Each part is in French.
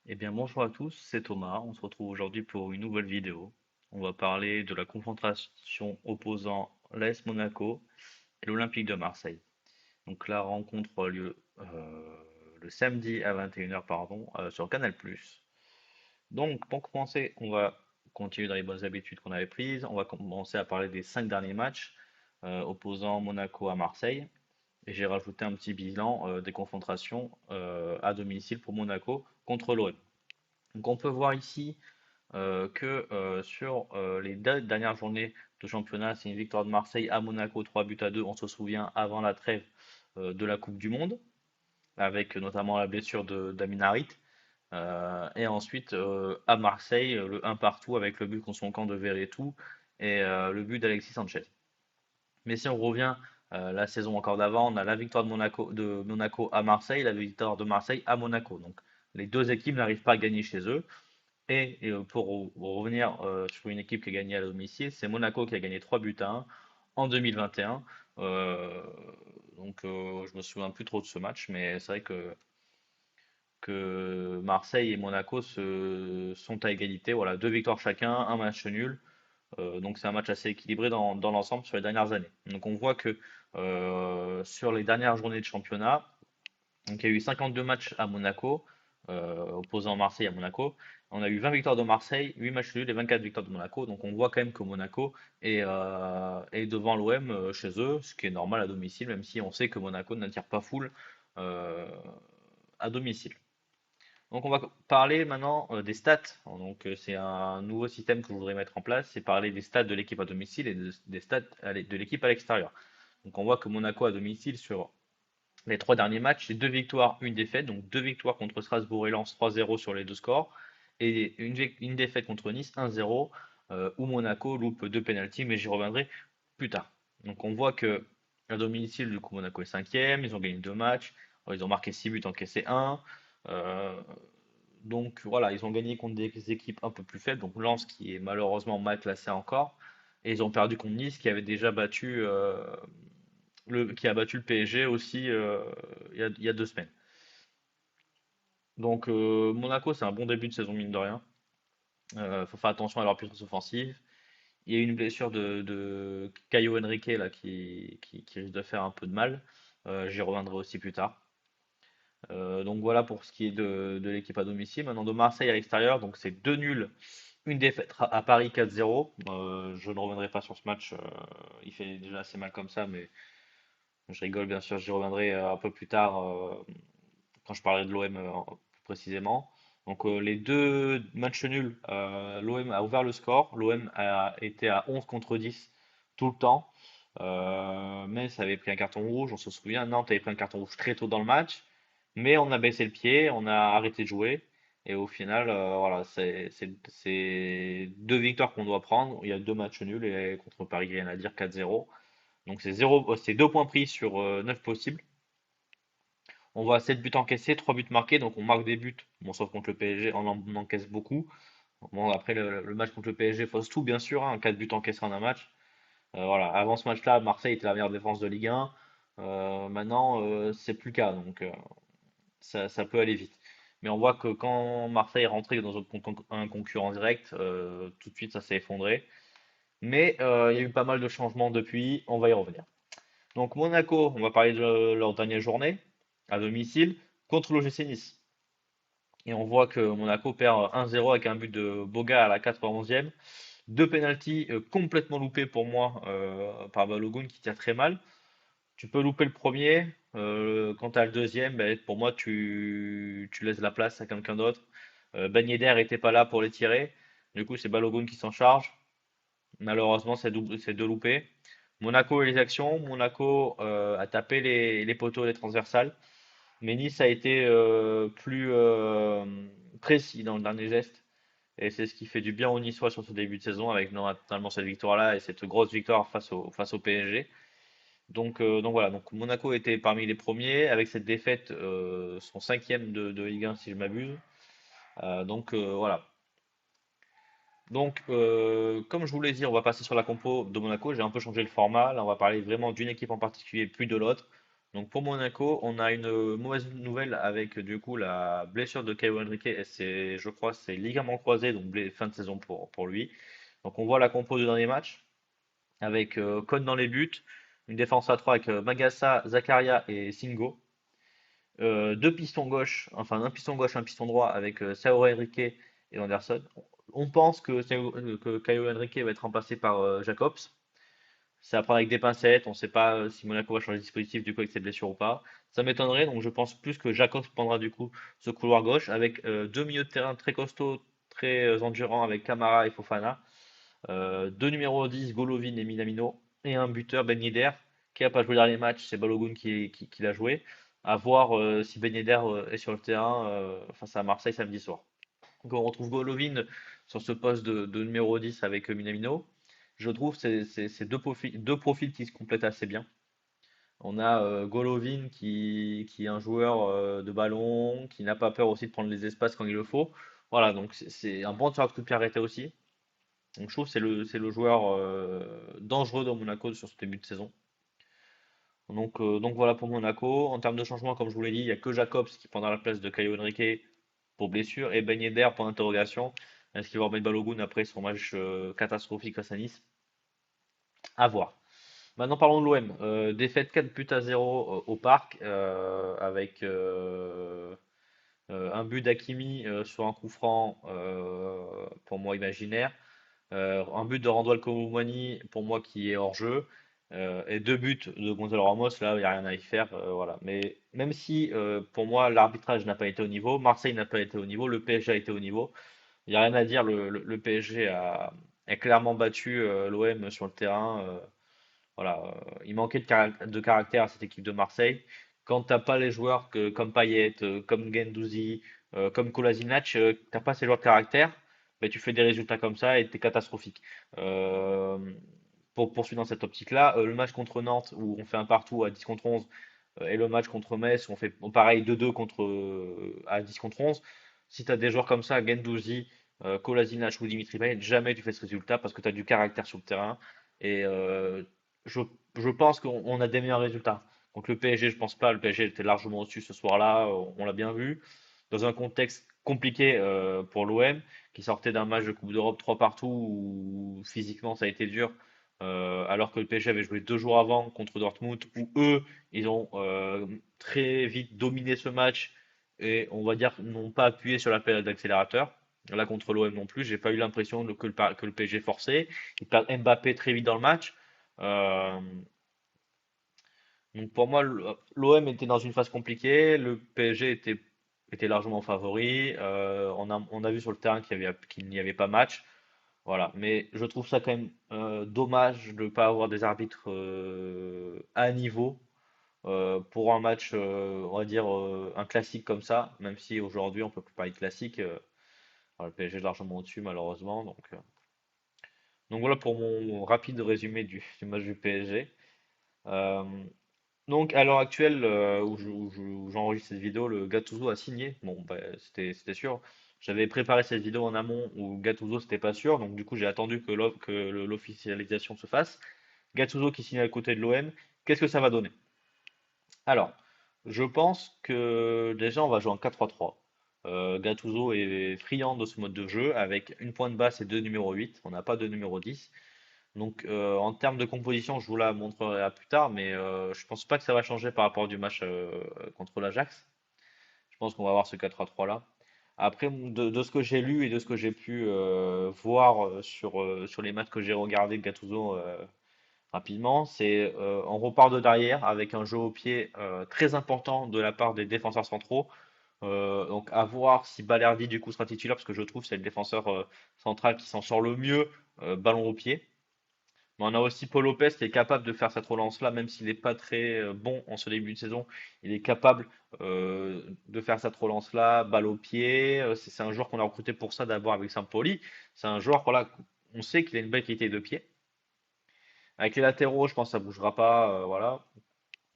Eh bien, bonjour à tous, c'est Thomas. On se retrouve aujourd'hui pour une nouvelle vidéo. On va parler de la confrontation opposant l'AS Monaco et l'Olympique de Marseille. Donc, la rencontre aura lieu le samedi à 21 h, pardon, sur Canal+. Donc, pour commencer, on va continuer dans les bonnes habitudes qu'on avait prises. On va commencer à parler des 5 derniers matchs opposant Monaco à Marseille. Et j'ai rajouté un petit bilan des confrontations à domicile pour Monaco contre l'OM. Donc on peut voir ici que sur les deux dernières journées de championnat, c'est une victoire de Marseille à Monaco, 3 buts à 2. On se souvient avant la trêve de la Coupe du Monde, avec notamment la blessure d'Amin Harit. Et ensuite à Marseille, le 1 partout avec le but contre son camp de Verretou et le but d'Alexis Sanchez. Mais si on revient la saison encore d'avant, on a la victoire de Monaco à Marseille, la victoire de Marseille à Monaco. Donc les deux équipes n'arrivent pas à gagner chez eux. Et pour revenir sur une équipe qui a gagné à domicile, c'est Monaco qui a gagné 3 buts à 1 en 2021. Euh, je me souviens plus trop de ce match, mais c'est vrai que Marseille et Monaco sont à égalité. Voilà, 2 victoires chacun, un match nul. Donc c'est un match assez équilibré dans l'ensemble sur les dernières années. Donc on voit que sur les dernières journées de championnat, donc, il y a eu 52 matchs à Monaco, opposant Marseille à Monaco. On a eu 20 victoires de Marseille, 8 matchs nuls et 24 victoires de Monaco. Donc on voit quand même que Monaco est devant l'OM chez eux, ce qui est normal à domicile, même si on sait que Monaco n'attire pas foule euh, à domicile. Donc on va parler maintenant des stats. Donc c'est un nouveau système que je voudrais mettre en place, c'est parler des stats de l'équipe à domicile et des stats de l'équipe à l'extérieur. Donc on voit que Monaco à domicile sur les 3 derniers matchs, c'est 2 victoires, une défaite. Donc 2 victoires contre Strasbourg et Lens, 3-0 sur les deux scores. Et une défaite contre Nice, 1-0, où Monaco loupe 2 pénaltys, mais j'y reviendrai plus tard. Donc on voit que à domicile, du coup, Monaco est cinquième, ils ont gagné 2 matchs, ils ont marqué 6 buts, encaissé 1. Euh, donc voilà, ils ont gagné contre des équipes un peu plus faibles, donc Lens qui est malheureusement mal classé encore. Et ils ont perdu contre Nice qui avait déjà battu qui a battu le PSG aussi il y a 2 semaines. Donc Monaco, c'est un bon début de saison, mine de rien. Faut faire attention à leur puissance offensive. Il y a eu une blessure de Caio Henrique là, qui risque de faire un peu de mal. J'y reviendrai aussi plus tard. Donc voilà pour ce qui est de l'équipe à domicile. Maintenant de Marseille à l'extérieur, donc c'est 2 nuls, une défaite à Paris 4-0. Je ne reviendrai pas sur ce match, il fait déjà assez mal comme ça, mais je rigole bien sûr, j'y reviendrai un peu plus tard quand je parlerai de l'OM plus précisément. Donc les 2 matchs nuls, l'OM a ouvert le score. L'OM a été à 11 contre 10 tout le temps. Mais ça avait pris un carton rouge, on se souvient. Nantes avait pris un carton rouge très tôt dans le match. Mais on a baissé le pied, on a arrêté de jouer. Et au final, voilà, c'est 2 victoires qu'on doit prendre. Il y a 2 matchs nuls et contre Paris, rien à dire, 4-0. Donc c'est 2 points pris sur 9 possibles. On voit 7 buts encaissés, 3 buts marqués, donc on marque des buts. Bon, sauf contre le PSG, on en encaisse beaucoup. Bon, après, le match contre le PSG fausse tout, bien sûr, hein, 4 buts encaissés en un match. Voilà. Avant ce match-là, Marseille était la meilleure défense de Ligue 1. Maintenant, c'est plus le cas, donc ça peut aller vite. Mais on voit que quand Marseille est rentré dans un concurrent direct, tout de suite, ça s'est effondré. Mais il y a eu pas mal de changements depuis, on va y revenir. Donc Monaco, on va parler de leur dernière journée à domicile contre l'OGC Nice. Et on voit que Monaco perd 1-0 avec un but de Boga à la 91e. 2 pénaltys complètement loupés pour moi par Balogun qui tire très mal. Tu peux louper le premier. Quand tu as le deuxième, ben, pour moi, tu laisses la place à quelqu'un d'autre. Ben Yedder n'était pas là pour les tirer. Du coup, c'est Balogun qui s'en charge. Malheureusement, c'est deux loupés. Monaco et les actions. Monaco a tapé les poteaux, les transversales. Mais Nice a été plus précis dans le dernier geste. Et c'est ce qui fait du bien aux Niçois sur ce début de saison, avec notamment cette victoire-là et cette grosse victoire face au PSG. Donc voilà, donc Monaco était parmi les premiers, avec cette défaite, son cinquième de Ligue 1 si je m'abuse. Voilà. Donc, comme je vous l'ai dit, on va passer sur la compo de Monaco. J'ai un peu changé le format. Là, on va parler vraiment d'une équipe en particulier, plus de l'autre. Donc pour Monaco, on a une mauvaise nouvelle avec du coup la blessure de Caio Henrique et c'est, je crois, c'est ligament croisé, donc fin de saison pour lui. Donc on voit la compo du dernier match avec Kon dans les buts, une défense à 3 avec Magassa, Zakaria et Singo. Deux pistons gauche, enfin un piston gauche, un piston droit avec Sao Henrique et Anderson. On pense que Caio Henrique va être remplacé par Jacobs. C'est à prendre avec des pincettes. On ne sait pas si Monaco va changer de dispositif du coup avec ses blessures ou pas. Ça m'étonnerait, donc je pense plus que Jacobs prendra du coup ce couloir gauche avec deux milieux de terrain très costauds, très endurants avec Camara et Fofana. Deux numéros 10, Golovin et Minamino. Et un buteur, Ben Yedder, qui n'a pas joué le dernier match, c'est Balogun qui l'a joué. À voir si Ben Yedder est sur le terrain face à Marseille samedi soir. Donc on retrouve Golovin sur ce poste de numéro 10 avec Minamino. Je trouve que c'est deux profils qui se complètent assez bien. On a Golovin qui est un joueur de ballon, qui n'a pas peur aussi de prendre les espaces quand il le faut. Voilà, donc c'est un bon tireur de coup de pied arrêté aussi. Donc je trouve que c'est le joueur dangereux dans Monaco sur ce début de saison. Donc voilà pour Monaco. En termes de changement, comme je vous l'ai dit, il n'y a que Jacobs qui prendra la place de Caio Henrique pour blessure et Ben Yedder pour interrogation. Est-ce qu'il va remettre Balogun après son match catastrophique face à Nice? À voir. Maintenant parlons de l'OM. Défaite 4 buts à 0 au parc avec un but d'Hakimi sur un coup franc pour moi imaginaire. Un but de Randall Colomwani pour moi qui est hors jeu. Et deux buts de Gonzalo Ramos, là, il n'y a rien à y faire. Voilà. Mais même si pour moi l'arbitrage n'a pas été au niveau, Marseille n'a pas été au niveau, le PSG a été au niveau, il n'y a rien à dire. Le PSG a clairement battu l'OM sur le terrain. Voilà, il manquait de caractère à cette équipe de Marseille. Quand t'as pas les joueurs comme Payet, comme Guendouzi, comme Kolasinac, t'as pas ces joueurs de caractère, ben, tu fais des résultats comme ça et t'es catastrophique. Euh, pour poursuivre dans cette optique-là, le match contre Nantes où on fait un partout à 10 contre 11 et le match contre Metz où on fait pareil 2-2 à 10 contre 11, si tu as des joueurs comme ça, Guendouzi, Kolasinac ou Dimitri Payet, jamais tu fais ce résultat parce que tu as du caractère sur le terrain et je, je pense qu'on a des meilleurs résultats. Donc le PSG, je pense pas. Le PSG était largement au-dessus ce soir-là. On l'a bien vu. Dans un contexte compliqué pour l'OM, qui sortait d'un match de Coupe d'Europe 3 partout où physiquement ça a été dur, alors que le PSG avait joué 2 jours avant contre Dortmund, où eux, ils ont très vite dominé ce match et on va dire n'ont pas appuyé sur la pédale d'accélérateur. Là contre l'OM non plus, j'ai pas eu l'impression que le PSG forçait. Ils perdent Mbappé très vite dans le match. Euh, donc pour moi, l'OM était dans une phase compliquée, le PSG était largement favori. On a vu sur le terrain qu'il n'y avait pas match. Voilà. Mais je trouve ça quand même dommage de ne pas avoir des arbitres à niveau pour un match, on va dire, un classique comme ça, même si aujourd'hui on peut plus parler de classique. Voilà, le PSG est largement au-dessus malheureusement. Donc voilà pour mon rapide résumé du match du PSG. Euh, Donc, à l'heure actuelle, où j'enregistre cette vidéo, le Gattuso a signé. Bon, bah, c'était sûr. J'avais préparé cette vidéo en amont où Gattuso, c'était pas sûr. Donc, du coup, j'ai attendu que l'officialisation se fasse. Gattuso qui signe à côté de l'OM. Qu'est-ce que ça va donner? Alors, je pense que déjà, on va jouer en 4-3-3. Gattuso est friand de ce mode de jeu avec une pointe basse et deux numéros 8. On n'a pas de numéro 10. Donc, en termes de composition, je vous la montrerai plus tard, mais je pense pas que ça va changer par rapport du match contre l'Ajax. Je pense qu'on va avoir ce 4-3 là. Après, de ce que j'ai lu et de ce que j'ai pu voir sur les matchs que j'ai regardés de Gattuso rapidement, c'est on repart de derrière avec un jeu au pied très important de la part des défenseurs centraux. Donc à voir si Balerdi du coup sera titulaire parce que je trouve que c'est le défenseur central qui s'en sort le mieux ballon au pied. Mais on a aussi Paul Lopez qui est capable de faire cette relance-là, même s'il n'est pas très bon en ce début de saison. Il est capable de faire cette relance-là, balle au pied. C'est un joueur qu'on a recruté pour ça d'abord avec Sampoli. C'est un joueur, voilà, on sait qu'il a une belle qualité de pied. Avec les latéraux, je pense que ça bougera pas. Voilà.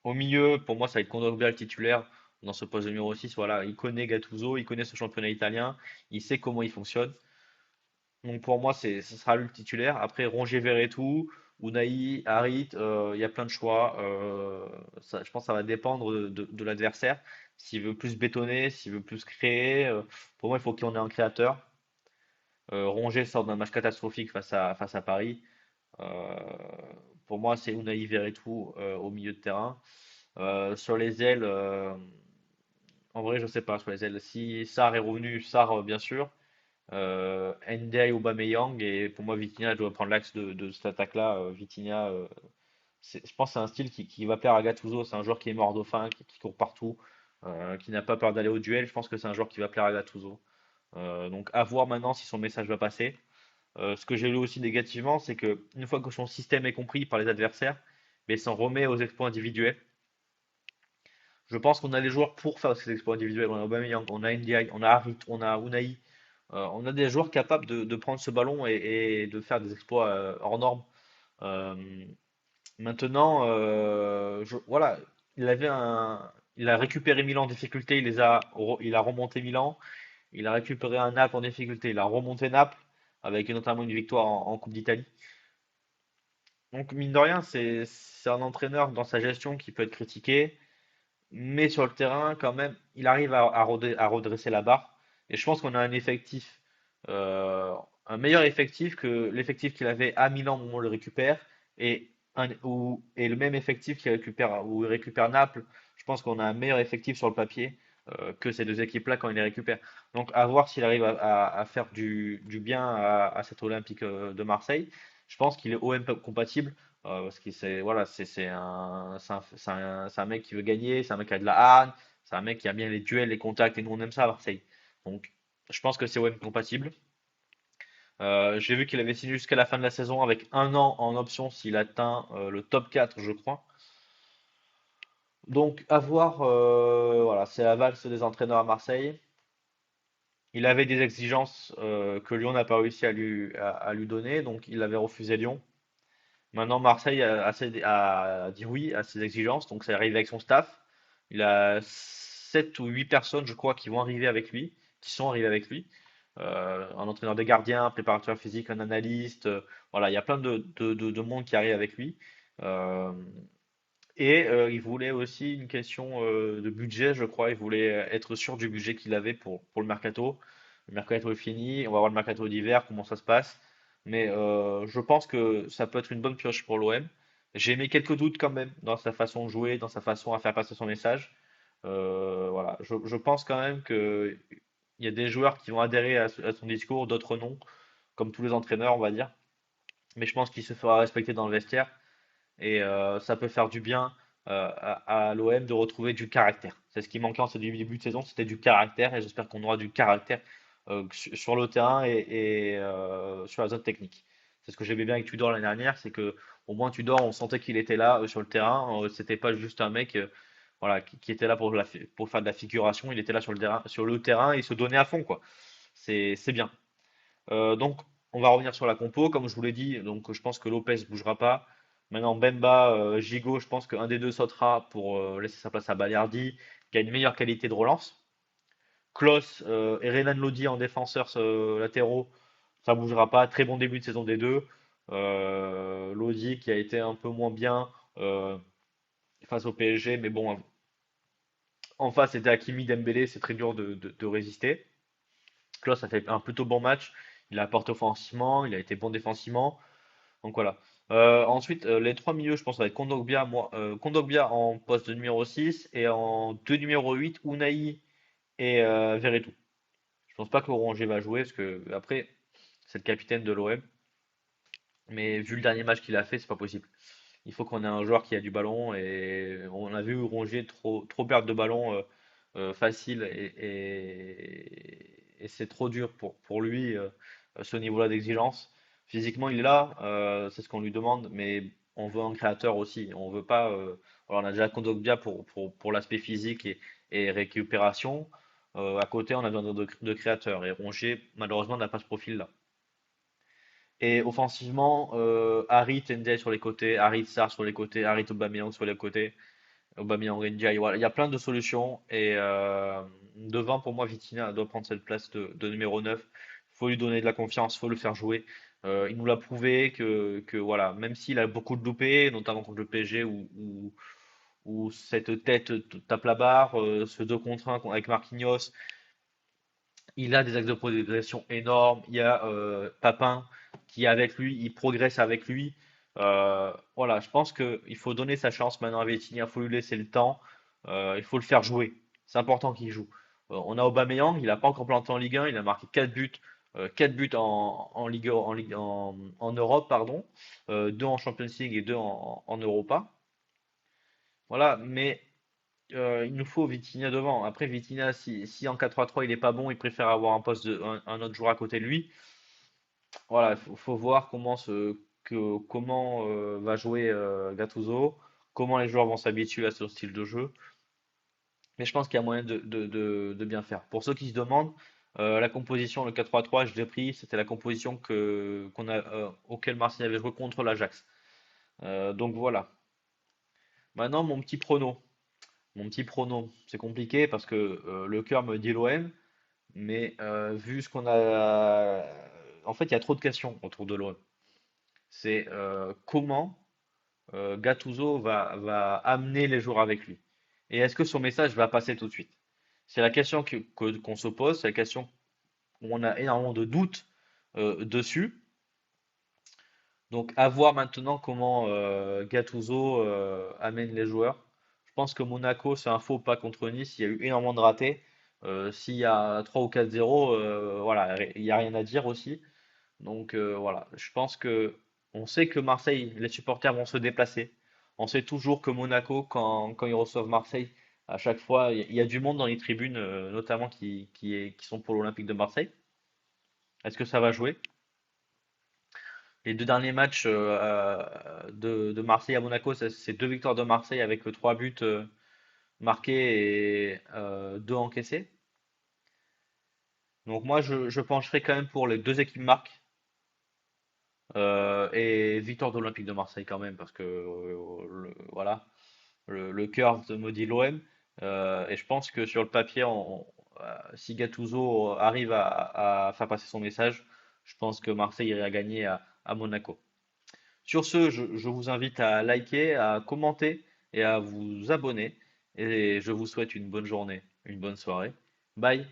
Au milieu, pour moi, ça va être Kondogbia le titulaire dans ce poste de numéro 6. Voilà, il connaît Gattuso, il connaît ce championnat italien, il sait comment il fonctionne. Donc pour moi, ce sera lui le titulaire. Après, Rongier Verretou. Unai, Harit, il y a plein de choix. Je pense que ça va dépendre de l'adversaire. S'il veut plus bétonner, s'il veut plus créer. Pour moi, il faut qu'il y en ait un créateur. Rongier sort d'un match catastrophique face à Paris. Euh, pour moi, c'est Unai Verretou au milieu de terrain. Sur les ailes, en vrai, je sais pas. Sur les ailes, si Sarr est revenu, Sarr, bien sûr. Ndiaye, Aubameyang et pour moi, Vitinha doit prendre l'axe de cette attaque-là. Vitinha, je pense que c'est un style qui va plaire à Gattuso. C'est un joueur qui est mort de faim, qui court partout, qui n'a pas peur d'aller au duel. Je pense que c'est un joueur qui va plaire à Gattuso. Donc à voir maintenant si son message va passer. Ce que j'ai lu aussi négativement, c'est que une fois que son système est compris par les adversaires, mais il s'en remet aux exploits individuels. Je pense qu'on a les joueurs pour faire ces exploits individuels. On a Aubameyang, on a Ndiaye, on a Harit, on a Unai. On a des joueurs capables de prendre ce ballon et de faire des exploits hors normes. Euh, Maintenant, voilà, il a récupéré Milan en difficulté, il a remonté Milan, il a récupéré un Naples en difficulté, il a remonté Naples avec notamment une victoire en Coupe d'Italie. Donc mine de rien, c'est un entraîneur dans sa gestion qui peut être critiqué, mais sur le terrain, quand même, il arrive à redresser la barre. Et je pense qu'on a un effectif, un meilleur effectif que l'effectif qu'il avait à Milan au moment où on le récupère, et le même effectif où il récupère Naples. Je pense qu'on a un meilleur effectif sur le papier que ces deux équipes-là quand il les récupère. Donc à voir s'il arrive à faire du bien à cet Olympique de Marseille. Je pense qu'il est OM compatible. Parce que voilà, c'est un mec qui veut gagner, c'est un mec qui a de la hargne, c'est un mec qui a bien les duels, les contacts, et nous on aime ça à Marseille. Donc je pense que c'est OM compatible. J'ai vu qu'il avait signé jusqu'à la fin de la saison avec un an en option s'il atteint le top 4, je crois. Donc à voir, voilà, c'est la valse des entraîneurs à Marseille. Il avait des exigences que Lyon n'a pas réussi à lui donner, donc il avait refusé Lyon. Maintenant, Marseille a dit oui à ses exigences, donc ça arrive avec son staff. Il a 7 ou 8 personnes, je crois, qui vont arriver avec lui, qui sont arrivées avec lui. Un entraîneur des gardiens, un préparateur physique, un analyste. Voilà, il y a plein de monde qui arrive avec lui. Euh, il voulait aussi une question de budget, je crois. Il voulait être sûr du budget qu'il avait pour le mercato. Le mercato est fini, on va voir le mercato d'hiver, comment ça se passe. Mais je pense que ça peut être une bonne pioche pour l'OM. J'ai mis quelques doutes quand même dans sa façon de jouer, dans sa façon à faire passer son message. Voilà, je pense quand même que il y a des joueurs qui vont adhérer à son discours, d'autres non, comme tous les entraîneurs, on va dire. Mais je pense qu'il se fera respecter dans le vestiaire. Et ça peut faire du bien à l'OM de retrouver du caractère. C'est ce qui manquait en ce début de saison, c'était du caractère. Et j'espère qu'on aura du caractère sur le terrain et sur la zone technique. C'est ce que j'aimais bien avec Tudor l'année dernière, c'est que au moins Tudor, on sentait qu'il était là sur le terrain. C'était pas juste un mec voilà, qui était là pour faire de la figuration. Il était là sur le terrain et il se donnait à fond, quoi. C'est bien. Donc, on va revenir sur la compo, comme je vous l'ai dit. Donc, je pense que Lopez bougera pas. Maintenant, Bemba, Gigot, je pense qu'un des deux sautera pour laisser sa place à Balerdi, qui a une meilleure qualité de relance. Klos et Renan Lodi en défenseurs latéraux, ça bougera pas. Très bon début de saison des deux. Lodi qui a été un peu moins bien face au PSG, mais bon, en face c'était Hakimi Dembélé, c'est très dur de résister. Klos a fait un plutôt bon match. Il a apporté offensivement, il a été bon défensivement. Donc voilà. Ensuite, les trois milieux, je pense, ça va être Kondogbia en poste de numéro 6 et en deux numéro 8 Unai et Veretout. Je pense pas que Rongier va jouer parce que après, c'est le capitaine de l'OM. Mais vu le dernier match qu'il a fait, c'est pas possible. Il faut qu'on ait un joueur qui a du ballon et on a vu Rongier trop perdre de ballon facile et c'est trop dur pour lui ce niveau-là d'exigence. Physiquement, il est là, c'est ce qu'on lui demande, mais on veut un créateur aussi. On veut pas. Alors on a déjà Kondogbia pour l'aspect physique et récupération. À côté, on a besoin de créateurs et Rongier, malheureusement, n'a pas ce profil-là. Et offensivement, Harit Ndiaye sur les côtés, Harit Sarr sur les côtés, Harit Aubameyang sur les côtés, Aubameyang Ndiaye. Voilà, il y a plein de solutions. Et devant, pour moi, Vitinha doit prendre cette place de numéro 9. faut lui donner de la confiance, faut le faire jouer. Il nous l'a prouvé que voilà, même s'il a beaucoup de loupés, notamment contre le PSG où cette tête tape la barre, ce 2 contre 1 avec Marquinhos, il a des axes de progression énormes. Il y a Papin qui est avec lui, il progresse avec lui. Voilà, je pense qu'il faut donner sa chance maintenant à Vitinha, il faut lui laisser le temps, il faut le faire jouer. C'est important qu'il joue. On a Aubameyang, il n'a pas encore planté en Ligue 1, il a marqué 4 buts, 4 buts en Europe, pardon, 2 en Champions League et 2 en Europa. Voilà, mais il nous faut Vitinha devant. Après, Vitinha, si en 4-3-3 il est pas bon, il préfère avoir un autre joueur à côté de lui. Voilà, il faut voir comment va jouer Gattuso, comment les joueurs vont s'habituer à ce style de jeu. Mais je pense qu'il y a moyen de bien faire. Pour ceux qui se demandent, la composition, le 4-3-3, je l'ai pris, c'était la composition auquel Marseille avait joué contre l'Ajax. Donc voilà. Maintenant, mon petit prono. Mon petit prono, c'est compliqué parce que le cœur me dit l'OM, mais vu ce qu'on a, en fait, il y a trop de questions autour de l'OM. C'est comment Gattuso va amener les joueurs avec lui. Et est-ce que son message va passer tout de suite? C'est la question qu'on se pose, c'est la question où on a énormément de doutes dessus. Donc, à voir maintenant comment Gattuso amène les joueurs. Je pense que Monaco, c'est un faux pas contre Nice. Il y a eu énormément de ratés. S'il y a 3 ou 4-0, voilà, il n'y a rien à dire aussi. Donc voilà, je pense que on sait que Marseille, les supporters vont se déplacer. On sait toujours que Monaco, quand ils reçoivent Marseille, à chaque fois, il y a du monde dans les tribunes, notamment qui sont pour l'Olympique de Marseille. Est-ce que ça va jouer? Les deux derniers matchs de Marseille à Monaco, c'est deux victoires de Marseille avec trois buts marqués et deux encaissés. Donc moi, je pencherai quand même pour les deux équipes marques et victoire de l'Olympique de Marseille quand même parce que voilà, le cœur me dit l'OM et je pense que sur le papier, si Gattuso arrive à faire passer son message, je pense que Marseille irait à gagner à Monaco. Sur ce, je vous invite à liker, à commenter et à vous abonner. Et je vous souhaite une bonne journée, une bonne soirée. Bye!